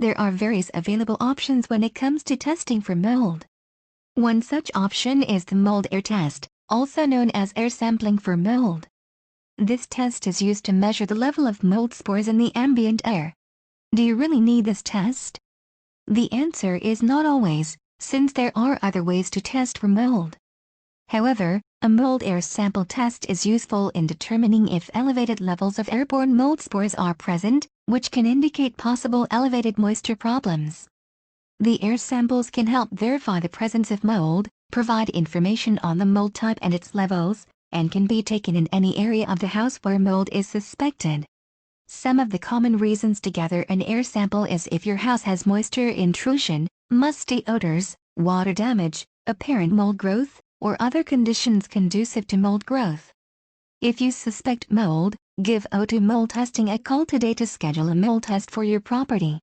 There are various available options when it comes to testing for mold. One such option is the mold air test, also known as air sampling for mold. This test is used to measure the level of mold spores in the ambient air. Do you really need this test? The answer is not always, since there are other ways to test for mold. However, a mold air sample test is useful in determining if elevated levels of airborne mold spores are present, which can indicate possible elevated moisture problems. The air samples can help verify the presence of mold, provide information on the mold type and its levels, and can be taken in any area of the house where mold is suspected. Some of the common reasons to gather an air sample is if your house has moisture intrusion, musty odors, water damage, apparent mold growth, or other conditions conducive to mold growth. If you suspect mold, give O2 Mold Testing a call today to schedule a mold test for your property.